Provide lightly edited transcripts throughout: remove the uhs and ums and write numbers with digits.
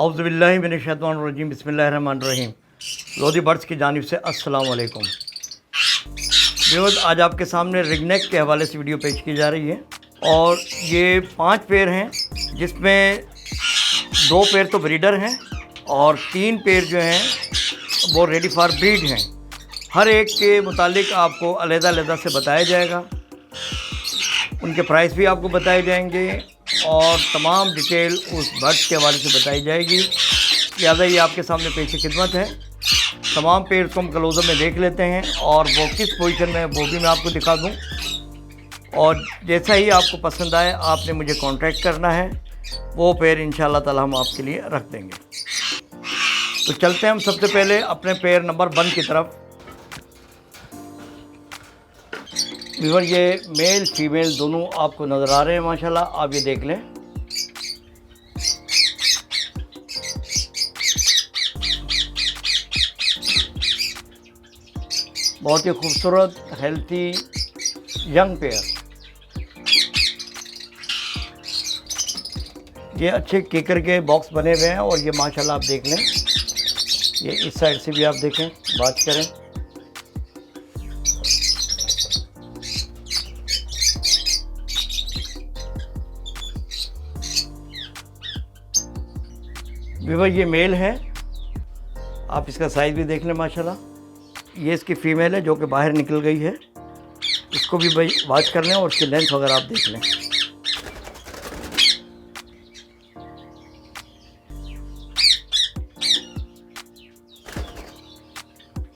औज़ुबिल्लाहि मिनश्शैतानिर्रजीम बिस्मिल्लाहिर्रहमानिर्रहीम। लोधी बर्ड्स की जानिब से अस्सलाम वालेकुम। व्यूअर्स, आज आपके सामने रिगनेक के हवाले से वीडियो पेश की जा रही है और ये 5 पेयर हैं, जिसमें 2 पेयर तो ब्रीडर हैं और 3 पेयर जो हैं वो रेडी फॉर ब्रीड हैं। हर एक के मुतालिक आपको अलग-अलग से बताया जाएगा, उनके प्राइस भी आपको बताए जाएंगे और तमाम डिटेल उस बर्ड के हवाले से बताई जाएगी। लिहाजा ये आपके सामने पेश खिदमत है। तमाम पेड़ को हम क्लोजर में देख लेते हैं और वो किस पोजीशन में है वो भी मैं आपको दिखा दूं, और जैसा ही आपको पसंद आए आपने मुझे कांटेक्ट करना है, वो पेड़ इंशाल्लाह ताला हम आपके लिए रख देंगे। तो चलते हैं हम सबसे पहले अपने पेड़ नंबर 1 की तरफ। व्यूअर, ये मेल फीमेल दोनों आपको नज़र आ रहे हैं माशाल्लाह, आप ये देख लें। बहुत ही खूबसूरत हेल्थी यंग पेयर। ये अच्छे केकर के बॉक्स बने हुए हैं और ये माशाल्लाह आप देख लें। ये इस साइड से भी आप देखें, बात करें। व्यूअर, ये मेल है, आप इसका साइज़ भी देख लें माशाल्लाह। ये इसकी फ़ीमेल है जो कि बाहर निकल गई है, इसको भी भाई वॉच कर लें और उसकी लेंथ वगैरह आप देख लें।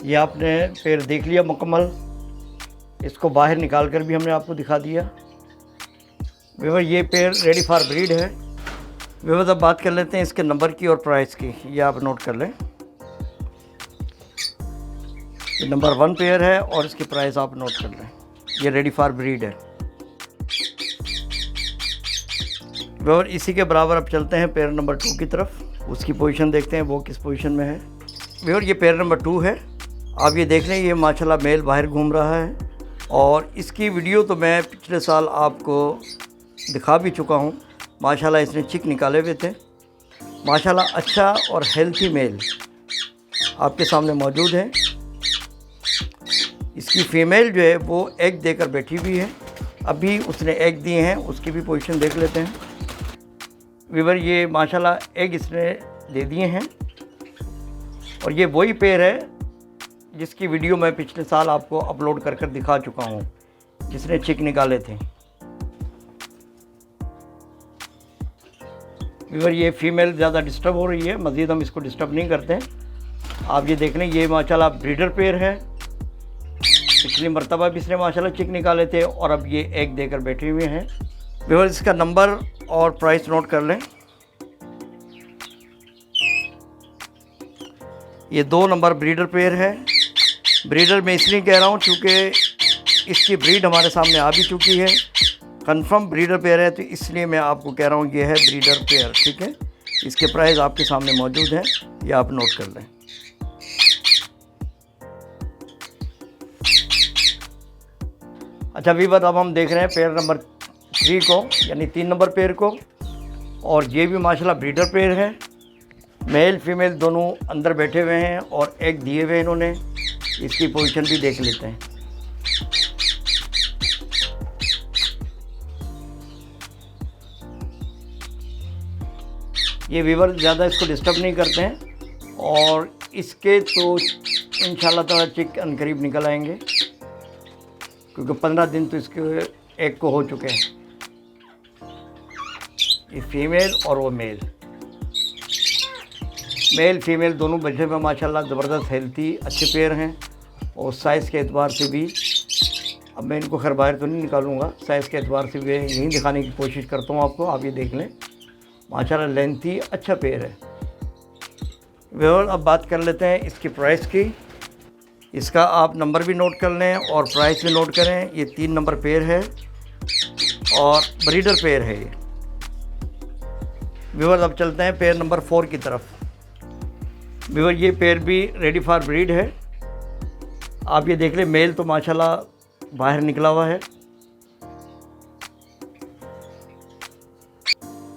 ये आपने पेड़ देख लिया मुकम्मल, इसको बाहर निकाल कर भी हमने आपको दिखा दिया। व्यूअर, ये पेड़ रेडी फॉर ब्रीड है। व्यूअर, अब बात कर लेते हैं इसके नंबर की और प्राइस की, ये आप नोट कर लें। ये नंबर 1 पेयर है और इसकी प्राइस आप नोट कर लें। ये रेडी फॉर ब्रीड है। व्यूअर, इसी के बराबर अब चलते हैं पेयर नंबर 2 की तरफ, उसकी पोजीशन देखते हैं वो किस पोजीशन में है। व्यूअर, ये पेयर नंबर 2 है, आप ये देख लें। ये माशाल्लाह मेल बाहर घूम रहा है और इसकी वीडियो तो मैं पिछले साल आपको दिखा भी चुका हूँ। माशाल्लाह इसने चिक निकाले हुए थे। माशाल्लाह अच्छा और हेल्थी मेल आपके सामने मौजूद है। इसकी फ़ीमेल जो है वो एग देकर बैठी हुई है, अभी उसने एग दिए हैं, उसकी भी पोजीशन देख लेते हैं। व्यूअर, ये माशाल्लाह एग इसने दे दिए हैं और ये वही पेयर है जिसकी वीडियो मैं पिछले साल आपको अपलोड कर दिखा चुका हूँ, जिसने चिक निकाले थे। व्यूअर, ये फ़ीमेल ज़्यादा डिस्टर्ब हो रही है, मज़ीद हम इसको डिस्टर्ब नहीं करते हैं। आप ये देख लें, ये माशाल्लाह ब्रीडर पेयर है। पिछली मरतबा भी इसने माशाल्लाह चिक निकाले थे और अब ये एग देकर बैठे हुए हैं। व्यूअर, इसका नंबर और प्राइस नोट कर लें। ये 2 नंबर ब्रीडर पेयर है। ब्रीडर मैं इसलिए कह रहा हूँ क्योंकि इसकी ब्रीड हमारे सामने आ भी चुकी है, कंफर्म ब्रीडर पेयर है, तो इसलिए मैं आपको कह रहा हूँ ये है ब्रीडर पेयर। ठीक है, इसके प्राइस आपके सामने मौजूद है, ये आप नोट कर लें। अच्छा व्यूअर, अब हम देख रहे हैं पेयर नंबर 3 को, यानी 3 नंबर पेयर को, और ये भी माशाल्लाह ब्रीडर पेयर है। मेल फीमेल दोनों अंदर बैठे हुए हैं और एग दिए हुए हैं इन्होंने। इसकी पोजीशन भी देख लेते हैं। ये व्यूअर ज़्यादा इसको डिस्टर्ब नहीं करते हैं और इसके तो इंशाल्लाह ताला चिक अनकरीब निकल आएंगे, क्योंकि 15 दिन तो इसके एग को हो चुके हैं। ये फीमेल और वो मेल, मेल फीमेल दोनों बच्चे में माशाल्लाह ज़बरदस्त हेल्थी अच्छे पेयर हैं और साइज़ के एतबार से भी, अब मैं इनको खैर बाहर तो नहीं निकालूंगा, साइज़ के एतबार से भी यहीं दिखाने की कोशिश करता हूँ आपको। आप ये देख लें, माशाल्लाह लेंथी अच्छा पेयर है। व्यूअर, अब बात कर लेते हैं इसकी प्राइस की। इसका आप नंबर भी नोट कर लें और प्राइस भी नोट करें। ये 3 नंबर पेयर है और ब्रीडर पेयर है ये। व्यूअर, अब चलते हैं पेयर नंबर 4 की तरफ। व्यूअर, ये पेयर भी रेडी फॉर ब्रीड है। आप ये देख लें, मेल तो माशाल्लाह बाहर निकला हुआ है।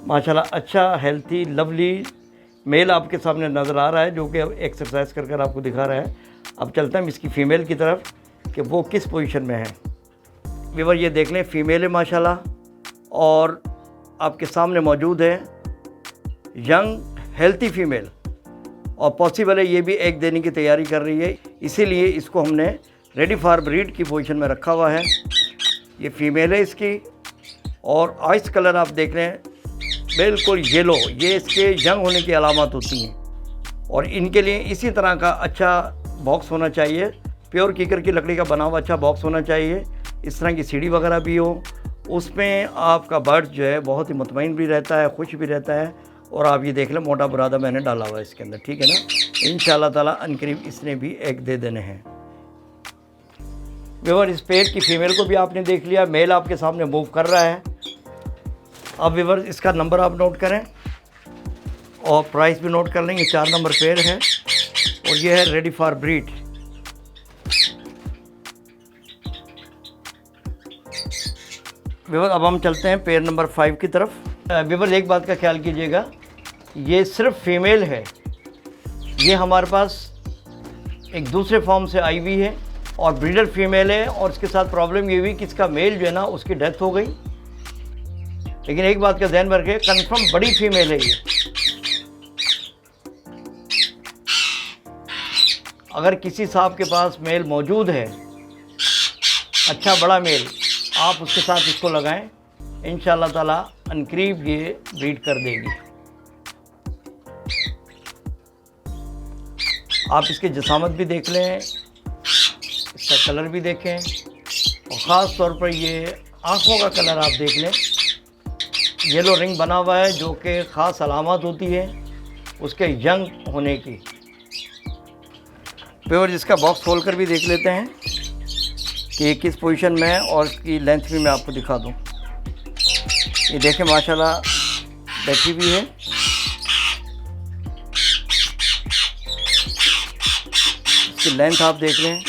माशाल्लाह अच्छा हेल्थी लवली मेल आपके सामने नज़र आ रहा है, जो कि अब एक्सरसाइज कर कर आपको दिखा रहा है। अब चलते हैं इसकी फ़ीमेल की तरफ कि वो किस पोजीशन में है। व्यूअर ये देख लें, फ़ीमेल है माशाल्लाह, और आपके सामने मौजूद है यंग हेल्थी फ़ीमेल, और पॉसिबल है ये भी एग देने की तैयारी कर रही है, इसीलिए इसको हमने रेडी फॉर ब्रीड की पोजीशन में रखा हुआ है। ये फ़ीमेल है इसकी, और आइस कलर आप देख रहे हैं बिल्कुल येलो, ये इसके यंग होने की अलामत होती हैं। और इनके लिए इसी तरह का अच्छा बॉक्स होना चाहिए, प्योर कीकर की लकड़ी का बना हुआ अच्छा बॉक्स होना चाहिए। इस तरह की सीढ़ी वगैरह भी हो, उसमें आपका बर्ड जो है बहुत ही मुतमईन भी रहता है, खुश भी रहता है। और आप ये देख लें, मोटा बुरादा मैंने डाला हुआ है इसके अंदर, ठीक है ना। इंशाअल्लाह ताला अनकरीब इसने भी एग दे देने हैं। व्यूअर इस पेयर की फ़ीमेल को भी आपने देख लिया, मेल आपके सामने मूव कर रहा है। अब व्यूअर इसका नंबर आप नोट करें और प्राइस भी नोट कर लेंगे। 4 नंबर पेयर है और ये है रेडी फॉर ब्रीड। व्यूअर अब हम चलते हैं पेयर नंबर 5 की तरफ। व्यूअर एक बात का ख्याल कीजिएगा, ये सिर्फ फीमेल है, ये हमारे पास एक दूसरे फॉर्म से आई हुई है और ब्रीडर फीमेल है। और इसके साथ प्रॉब्लम ये हुई कि इसका मेल जो है ना, उसकी डेथ हो गई। लेकिन एक बात का ध्यान रखें, कंफर्म बड़ी फीमेल है ये। अगर किसी साहब के पास मेल मौजूद है, अच्छा बड़ा मेल, आप उसके साथ इसको लगाएं, इंशाअल्लाह ताला अनकरीब ये ब्रीड कर देगी। आप इसकी जसामत भी देख लें, इसका कलर भी देखें, और ख़ास तौर पर ये आँखों का कलर आप देख लें, येलो रिंग बना हुआ है, जो कि ख़ास अलामत होती है उसके यंग होने की। व्यूअर इसका बॉक्स खोल कर भी देख लेते हैं कि किस पोजीशन में है, और इसकी लेंथ भी मैं आपको दिखा दूं। ये देखें माशाल्लाह बैठी भी है। इसकी लेंथ आप देख लें,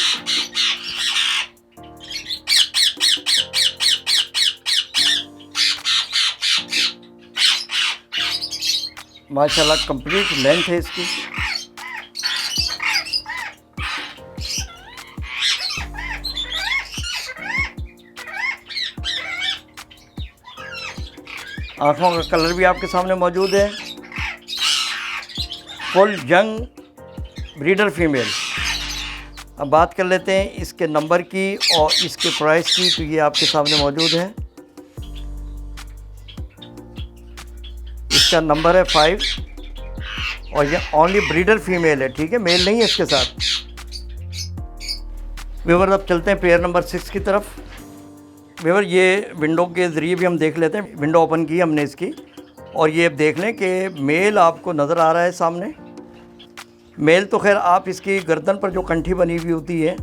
माशाल्लाह कंप्लीट लेंथ है इसकी। आँखों का कलर भी आपके सामने मौजूद है। Full young breeder female. अब बात कर लेते हैं इसके नंबर की और इसके प्राइस की, तो ये आपके सामने मौजूद है। इसका नंबर है 5 और ये ओनली ब्रीडर फीमेल है, ठीक है, मेल नहीं है इसके साथ। व्यूअर अब चलते हैं पेयर नंबर 6 की तरफ। व्यूअर ये विंडो के ज़रिए भी हम देख लेते हैं, विंडो ओपन की हमने इसकी, और ये अब देख लें कि मेल आपको नज़र आ रहा है सामने। मेल तो खैर आप इसकी गर्दन पर जो कंठी बनी हुई होती है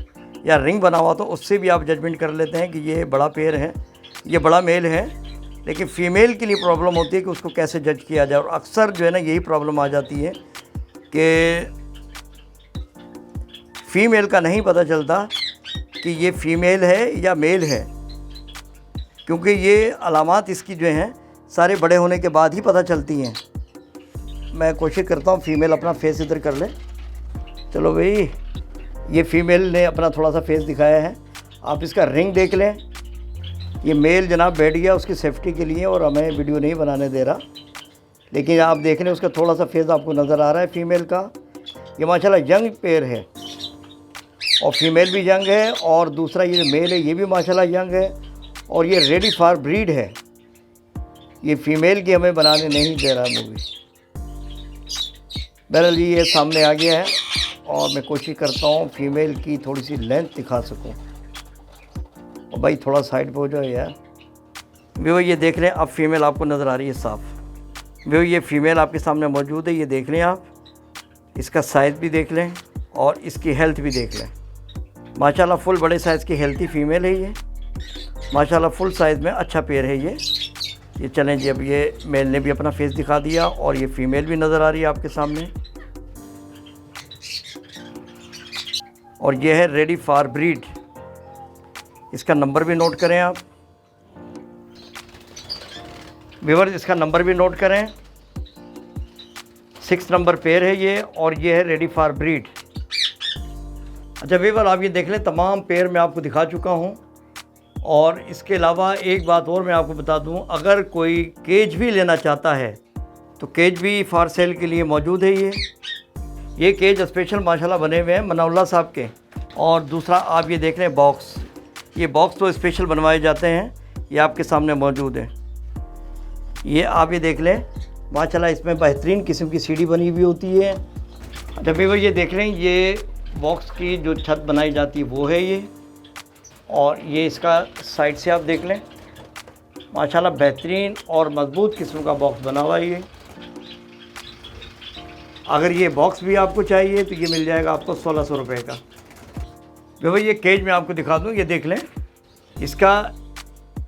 या रिंग बना हुआ, तो उससे भी आप जजमेंट कर लेते हैं कि ये बड़ा पेयर है, ये बड़ा मेल है। लेकिन फ़ीमेल के लिए प्रॉब्लम होती है कि उसको कैसे जज किया जाए, और अक्सर जो है ना यही प्रॉब्लम आ जाती है कि फ़ीमेल का नहीं पता चलता कि ये फ़ीमेल है या मेल है, क्योंकि ये अलामात इसकी जो हैं सारे बड़े होने के बाद ही पता चलती हैं। मैं कोशिश करता हूँ फ़ीमेल अपना फेस इधर कर ले। चलो भाई, ये फ़ीमेल ने अपना थोड़ा सा फेस दिखाया है। आप इसका रिंग देख लें। ये मेल जनाब बैठ गया उसकी सेफ्टी के लिए, और हमें वीडियो नहीं बनाने दे रहा, लेकिन आप देख लें उसका थोड़ा सा फेस आपको नज़र आ रहा है फ़ीमेल का। ये माशाल्लाह यंग पेयर है, और फीमेल भी यंग है, और दूसरा ये मेल है ये भी माशाल्लाह यंग है, और ये रेडी फॉर ब्रीड है। ये फ़ीमेल की हमें बनाने नहीं दे रहा मूवी। बहरहाल ये सामने आ गया है, और मैं कोशिश करता हूँ फ़ीमेल की थोड़ी सी लेंथ दिखा सकूँ। और भाई थोड़ा साइड पे हो जाओ यार। व्यूअर ये देख लें, अब फ़ीमेल आपको नज़र आ रही है साफ़। व्यूअर ये फ़ीमेल आपके सामने मौजूद है, ये देख लें आप। इसका साइज़ भी देख लें और इसकी हेल्थ भी देख लें। माशाल्लाह फुल बड़े साइज़ की हेल्थी फ़ीमेल है ये, माशाल्लाह फुल साइज़ में अच्छा पेयर है ये। चलें जी, अब ये मेल ने भी अपना फेस दिखा दिया, और ये फ़ीमेल भी नज़र आ रही है आपके सामने, और ये है रेडी फॉर ब्रीड। इसका नंबर भी नोट करें आप व्यूअर, इसका नंबर भी नोट करें 6 नंबर पेयर है ये, और ये है रेडी फॉर ब्रीड। अच्छा व्यूअर, आप ये देख लें, तमाम पेयर मैं आपको दिखा चुका हूँ। और इसके अलावा एक बात और मैं आपको बता दूं, अगर कोई केज भी लेना चाहता है तो केज भी फॉर सेल के लिए मौजूद है। ये केज स्पेशल माशाल्लाह बने हुए हैं मनाउल्लाह साहब के। और दूसरा आप ये देख लें बॉक्स, ये बॉक्स तो स्पेशल बनवाए जाते हैं, ये आपके सामने मौजूद है। ये आप ये देख लें माशाल्लाह, इसमें बेहतरीन किस्म की सीढ़ी बनी हुई होती है। अच्छा व्यूअर, ये देख लें, ये बॉक्स की जो छत बनाई जाती है वो है ये। और ये इसका साइड से आप देख लें, माशाल्लाह बेहतरीन और मज़बूत किस्म का बॉक्स बना हुआ है ये। अगर ये बॉक्स भी आपको चाहिए तो ये मिल जाएगा आपको 1600 रुपये का। भाई ये केज मैं आपको दिखा दूँ, ये देख लें, इसका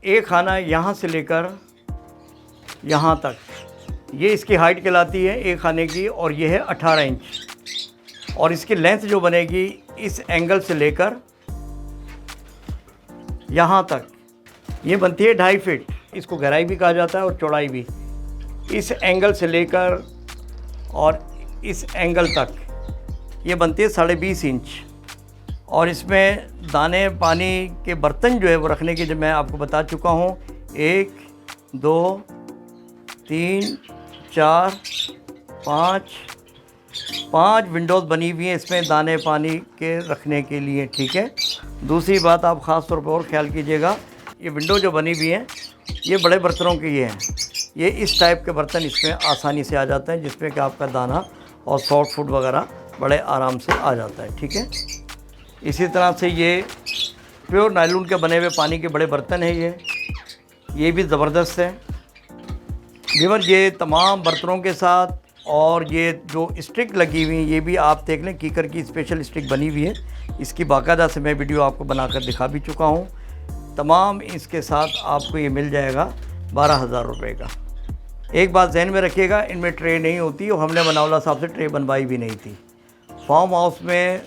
एक खाना यहाँ से लेकर यहाँ तक, ये इसकी हाइट कहलाती है एक खाने की, और ये है 18 इंच। और इसकी लेंथ जो बनेगी इस एंगल से लेकर यहाँ तक, ये बनती है 2.5 फीट। इसको गहराई भी कहा जाता है और चौड़ाई भी। इस एंगल से लेकर और इस एंगल तक ये बनती है 20.5 इंच। और इसमें दाने पानी के बर्तन जो है वो रखने के, जो मैं आपको बता चुका हूँ, 1 2 3 4 5 विंडोज़ बनी हुई हैं इसमें दाने पानी के रखने के लिए, ठीक है। दूसरी बात आप ख़ास तौर पर और ख्याल कीजिएगा, ये विंडो जो बनी हुई हैं ये बड़े बर्तनों के ये हैं। ये इस टाइप के बर्तन इसमें आसानी से आ जाते हैं, जिसमें कि आपका दाना और सॉफ्ट फूड वगैरह बड़े आराम से आ जाता है, ठीक है। इसी तरह से ये प्योर नायलॉन के बने हुए पानी के बड़े बर्तन हैं ये भी ज़बरदस्त है। व्यूअर, ये तमाम बर्तनों के साथ, और ये जो स्टिक लगी हुई है ये भी आप देख लें, कीकर की स्पेशल स्टिक बनी हुई है। इसकी बाकायदा से मैं वीडियो आपको बनाकर दिखा भी चुका हूँ। तमाम इसके साथ आपको ये मिल जाएगा 12,000 रुपये का। एक बात ज़हन में रखिएगा, इनमें ट्रे नहीं होती, और हमने मनाउल्लाह साहब से ट्रे बनवाई भी नहीं थी। फार्म हाउस में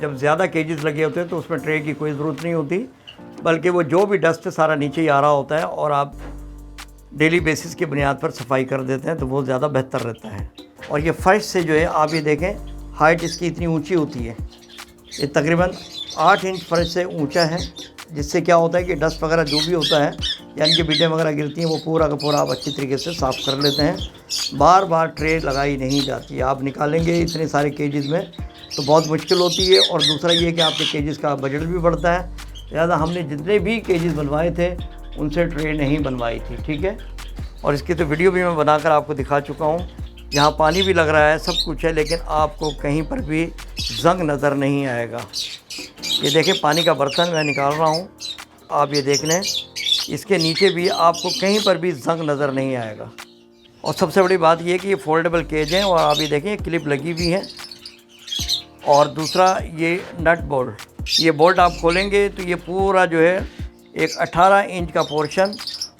जब ज़्यादा केजेस लगे होते हैं तो उसमें ट्रे की कोई ज़रूरत नहीं होती, बल्कि वो जो भी डस्ट सारा नीचे ही आ रहा होता है, और आप डेली बेसिस की बुनियाद पर सफाई कर देते हैं तो वो ज़्यादा बेहतर रहता है। और ये फर्श से जो है आप ये देखें, हाइट इसकी इतनी ऊंची होती है, ये तकरीबन 8 इंच फर्श से ऊंचा है, जिससे क्या होता है कि डस्ट वगैरह जो भी होता है, यानी कि बीटें वगैरह गिरती हैं, वो पूरा का पूरा आप अच्छी तरीके से साफ़ कर लेते हैं। बार बार ट्रे लगाई नहीं जाती, आप निकालेंगे इतने सारे केजेस में तो बहुत मुश्किल होती है। और दूसरा ये कि आपके केजेस का बजट भी बढ़ता है, लिहाजा हमने जितने भी केजेस बनवाए थे उनसे ट्रे नहीं बनवाई थी, ठीक है। और इसकी तो वीडियो भी मैं बनाकर आपको दिखा चुका हूँ। यहाँ पानी भी लग रहा है, सब कुछ है, लेकिन आपको कहीं पर भी जंग नज़र नहीं आएगा। ये देखें, पानी का बर्तन मैं निकाल रहा हूँ, आप ये देख लें, इसके नीचे भी आपको कहीं पर भी जंग नज़र नहीं आएगा। और सबसे बड़ी बात ये कि ये फोल्डेबल केज हैं, और आप ये देखें ये क्लिप लगी हुई है। और दूसरा ये नट बोल्ट, ये बोल्ट आप खोलेंगे तो ये पूरा जो है एक 18 इंच का पोर्शन,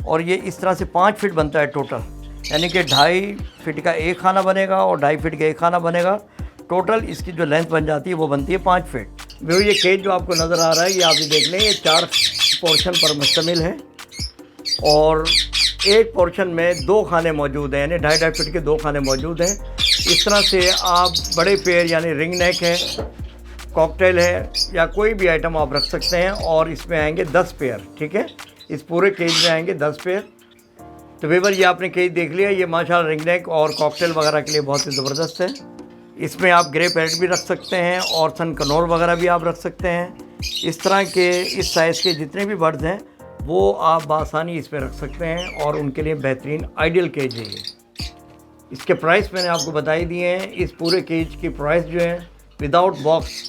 और ये इस तरह से 5 फीट बनता है टोटल, यानी कि 2.5 फीट का एक खाना बनेगा और 2.5 फीट का एक खाना बनेगा। टोटल इसकी जो लेंथ बन जाती है वो बनती है 5 फीट। वो ये केज जो आपको नज़र आ रहा है, ये आप भी देख लें, ये 4 पोर्शन पर मुश्तमिल है, और एक पोर्शन में 2 खाने मौजूद हैं, यानी 2.5 फीट के 2 खाने मौजूद हैं। इस तरह से आप बड़े पेयर, यानी रिंग नेक है, कॉकटेल है, या कोई भी आइटम आप रख सकते हैं। और इसमें आएंगे 10 पेयर, ठीक है, इस पूरे केज में आएंगे 10 पेयर। तो व्यूअर, ये आपने केज देख लिया, ये माशाल्लाह रिंग नेक और कॉकटेल वगैरह के लिए बहुत ही ज़बरदस्त है। इसमें आप ग्रे पैरेट भी रख सकते हैं, और सन कनौर वगैरह भी आप रख सकते हैं। इस तरह के इस साइज़ के जितने भी बर्ड्स हैं वो आप बआसानी इसमें रख सकते हैं, और उनके लिए बेहतरीन आइडियल केज है ये। इसके प्राइस मैंने आपको बताई दिए हैं। इस पूरे केज की प्राइस जो है विदाउट बॉक्स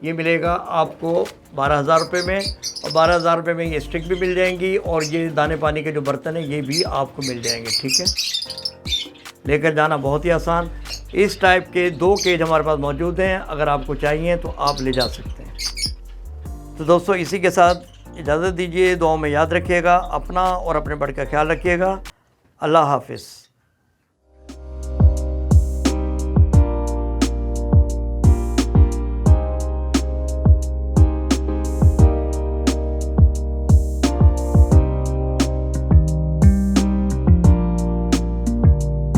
ये मिलेगा आपको 12,000 रुपये में, और 12,000 रुपये में ये स्टिक भी मिल जाएंगी, और ये दाने पानी के जो बर्तन हैं ये भी आपको मिल जाएंगे, ठीक है। लेकर जाना बहुत ही आसान। इस टाइप के 2 केज हमारे पास मौजूद हैं, अगर आपको चाहिए तो आप ले जा सकते हैं। तो दोस्तों, इसी के साथ इजाज़त दीजिए। दुआओं में याद रखिएगा, अपना और अपने बड़े का ख्याल रखिएगा। अल्लाह हाफिज़।